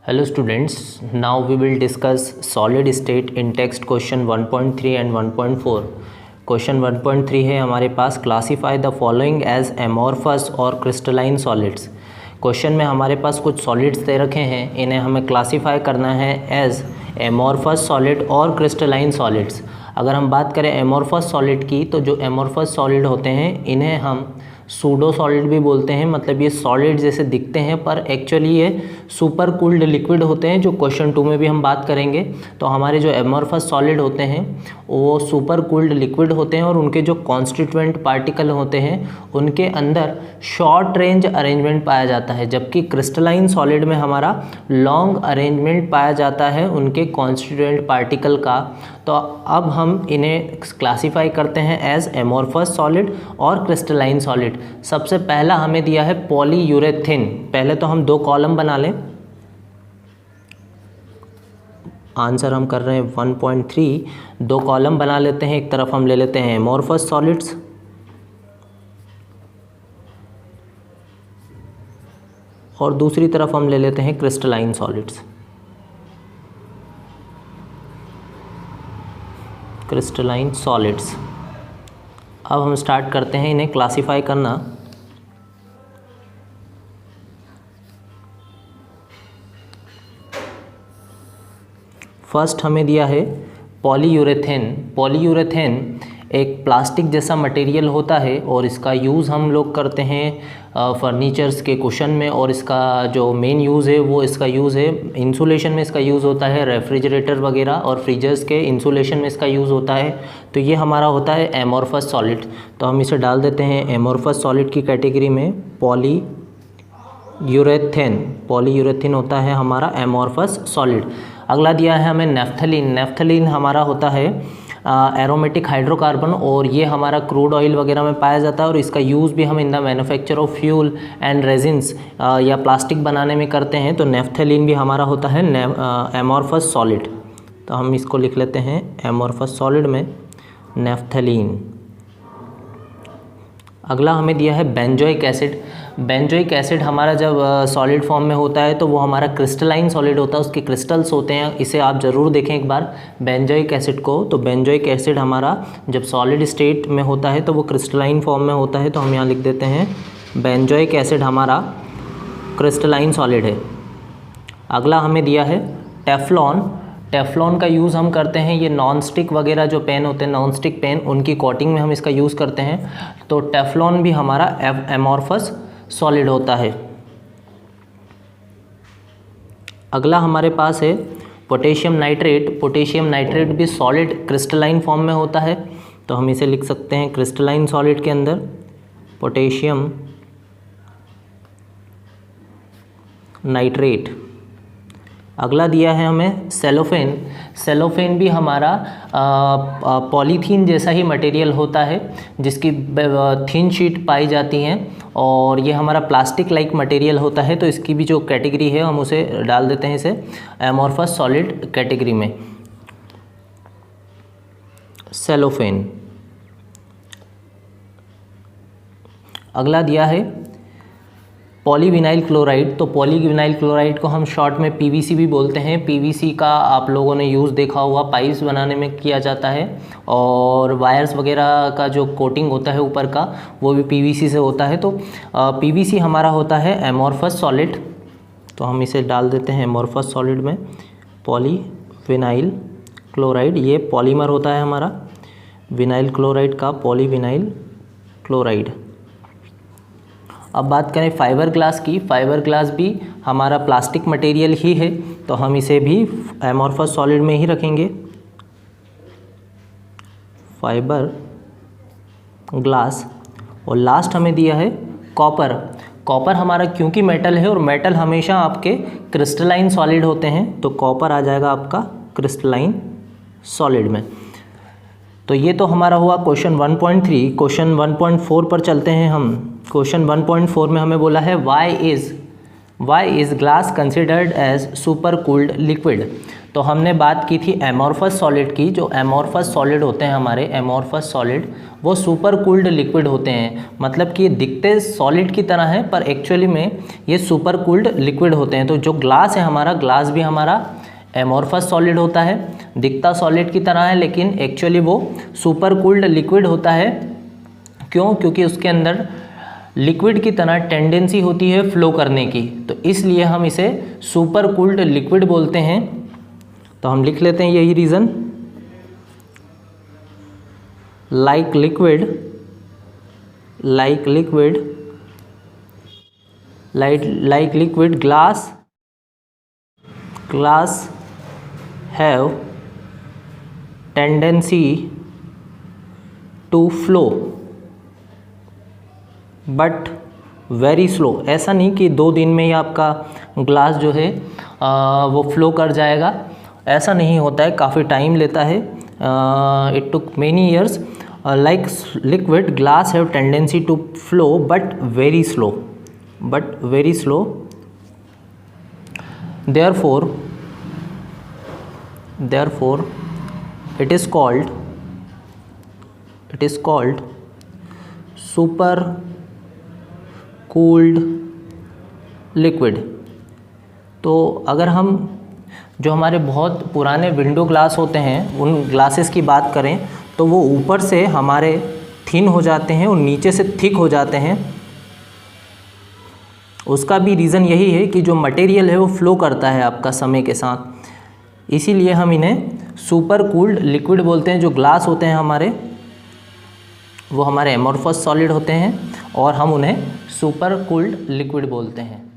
Hello students, now we will discuss solid state in text question 1.3 and 1.4. Question 1.3 है हमारे पास, classify the following as amorphous और crystalline solids. Question में हमारे पास कुछ सॉलिड्स दे रखे हैं, इन्हें हमें क्लासीफाई करना है एज एमॉर्फस सॉलिड और क्रिस्टलाइन सॉलिड्स। अगर हम बात करें एमॉर्फस सॉलिड की, तो जो एमॉर्फस सॉलिड होते हैं इन्हें हम सूडो सॉलिड भी बोलते हैं। मतलब ये सॉलिड जैसे दिखते हैं पर एक्चुअली ये सुपर कूल्ड लिक्विड होते हैं, जो क्वेश्चन 2 में भी हम बात करेंगे। तो हमारे जो एमॉर्फस सॉलिड होते हैं वो सुपर कूल्ड लिक्विड होते हैं और उनके जो कॉन्स्टिट्यूएंट पार्टिकल होते हैं उनके अंदर शॉर्ट रेंज अरेंजमेंट पाया जाता है, जबकि क्रिस्टलाइन सॉलिड में हमारा लॉन्ग अरेंजमेंट पाया जाता है उनके कॉन्स्टिट्यूएंट पार्टिकल का। तो अब हम इन्हें क्लासीफाई करते हैं एज एमॉर्फस सॉलिड और क्रिस्टलाइन सॉलिड। सबसे पहला हमें दिया है पॉलीयूरेथेन। पहले तो हम 2 कॉलम बना लें। आंसर हम कर रहे हैं 1.3। 2 कॉलम बना लेते हैं। एक तरफ हम ले लेते हैं एमॉर्फस सॉलिड्स और दूसरी तरफ हम ले लेते हैं क्रिस्टलाइन सॉलिड्स। Crystalline solids. अब हम स्टार्ट करते हैं इन्हें क्लासीफाई करना। फर्स्ट हमें दिया है पॉलीयूरेथेन। पॉलीयूरेथेन एक प्लास्टिक जैसा मटेरियल होता है और इसका यूज़ हम लोग करते हैं फर्नीचर्स के कुशन में, और इसका जो मेन यूज़ है वो इसका यूज़ है इंसुलेशन में। इसका यूज़ होता है रेफ्रिजरेटर वगैरह और फ्रीजर्स के इंसुलेशन में इसका यूज़ होता है। तो ये हमारा होता है एमॉर्फस सॉलिड। तो हम इसे डाल देते हैं एमॉर्फस सॉलिड की कैटेगरी में, पॉलीयूरेथेन। पॉलीयूरेथेन होता है हमारा एमॉर्फस सॉलिड। अगला दिया है हमें नेफ्थलीन। नेफ्थलीन हमारा होता है एरोमेटिक हाइड्रोकार्बन और ये हमारा क्रूड ऑयल वगैरह में पाया जाता है और इसका यूज़ भी हम in the manufacture of fuel and resins या प्लास्टिक बनाने में करते हैं। तो नेफ्थलीन भी हमारा होता है एमॉर्फस सॉलिड। तो हम इसको लिख लेते हैं एमॉर्फस सॉलिड में नेफ्थलीन। अगला हमें दिया है बेंजोइक एसिड। बेंजोइक एसिड हमारा जब सॉलिड फॉर्म में होता है तो वो हमारा क्रिस्टलाइन सॉलिड होता है, उसके क्रिस्टल्स होते हैं। इसे आप ज़रूर देखें एक बार बेंजोइक एसिड को। तो बेंजोइक एसिड हमारा जब सॉलिड स्टेट में होता है तो वो क्रिस्टलाइन फॉर्म में होता है। तो हम यहाँ लिख देते हैं बेंजोइक एसिड हमारा क्रिस्टलाइन सॉलिड है। अगला हमें दिया है टेफ्लॉन। टेफ्लॉन का यूज़ हम करते हैं, ये नॉन स्टिक वगैरह जो पेन होते हैं, नॉन स्टिक पेन, उनकी कोटिंग में हम इसका यूज़ करते हैं। तो टेफ्लॉन भी हमारा एमॉर्फस सॉलिड होता है। अगला हमारे पास है पोटेशियम नाइट्रेट। पोटेशियम नाइट्रेट भी सॉलिड क्रिस्टलाइन फॉर्म में होता है। तो हम इसे लिख सकते हैं क्रिस्टलाइन सॉलिड के अंदर पोटेशियम नाइट्रेट। अगला दिया है हमें सेलोफेन। सेलोफेन भी हमारा पॉलीथीन जैसा ही मटेरियल होता है जिसकी थिन शीट पाई जाती हैं और ये हमारा प्लास्टिक लाइक मटेरियल होता है। तो इसकी भी जो कैटेगरी है हम उसे डाल देते हैं इसे एमॉर्फस सॉलिड कैटेगरी में, सेलोफेन। अगला दिया है पॉलीविनाइल क्लोराइड। तो पॉलीविनाइल क्लोराइड को हम शॉर्ट में पीवीसी भी बोलते हैं। पीवीसी का आप लोगों ने यूज़ देखा होगा, पाइप्स बनाने में किया जाता है और वायर्स वगैरह का जो कोटिंग होता है ऊपर का वो भी पीवीसी से होता है। तो पीवीसी हमारा होता है एमॉर्फस सॉलिड। तो हम इसे डाल देते हैं एमॉर्फस सॉलिड में पॉलीविनाइल क्लोराइड। ये पॉलीमर होता है हमारा विनाइल क्लोराइड का, पॉलीविनाइल क्लोराइड। अब बात करें फाइबर ग्लास की। फाइबर ग्लास भी हमारा प्लास्टिक मटेरियल ही है, तो हम इसे भी एमॉर्फस सॉलिड में ही रखेंगे, फाइबर ग्लास। और लास्ट हमें दिया है कॉपर। कॉपर हमारा क्योंकि मेटल है और मेटल हमेशा आपके क्रिस्टलाइन सॉलिड होते हैं, तो कॉपर आ जाएगा आपका क्रिस्टलाइन सॉलिड में। तो ये तो हमारा हुआ क्वेश्चन 1.3। क्वेश्चन 1.4 पर चलते हैं हम। क्वेश्चन 1.4 में हमें बोला है why is why is glass considered as super cooled liquid. तो हमने बात की थी एमॉर्फस सॉलिड की। जो एमॉर्फस सॉलिड होते हैं हमारे, एमॉर्फस सॉलिड वो सुपर कूल्ड लिक्विड होते हैं, मतलब कि ये दिखते सॉलिड की तरह हैं पर एक्चुअली में ये सुपर कूल्ड लिक्विड होते हैं। तो जो ग्लास है हमारा, ग्लास भी हमारा एमॉर्फस सॉलिड होता है, दिखता सॉलिड की तरह है लेकिन एक्चुअली वो सुपर कूल्ड लिक्विड होता है। क्यों? क्योंकि उसके अंदर लिक्विड की तरह टेंडेंसी होती है फ्लो करने की, तो इसलिए हम इसे सुपर कूल्ड लिक्विड बोलते हैं। तो हम लिख लेते हैं यही reason. like liquid glass have tendency to flow but very slow। ऐसा नहीं कि 2 दिन में ही आपका ग्लास जो है वो फ्लो कर जाएगा, ऐसा नहीं होता है, काफ़ी टाइम लेता है। It took many years. Like liquid, glass have tendency to flow but very slow, therefore it is called super cooled liquid। तो अगर हम जो हमारे बहुत पुराने विंडो ग्लास होते हैं उन ग्लासेस की बात करें तो वो ऊपर से हमारे थिन हो जाते हैं और नीचे से थिक हो जाते हैं। उसका भी रीज़न यही है कि जो मटेरियल है वो फ्लो करता है आपका समय के साथ, इसीलिए हम इन्हें सुपर कूल्ड लिक्विड बोलते हैं। जो ग्लास होते हैं हमारे वो हमारे एमॉर्फस सॉलिड होते हैं और हम उन्हें सुपर कूल्ड लिक्विड बोलते हैं।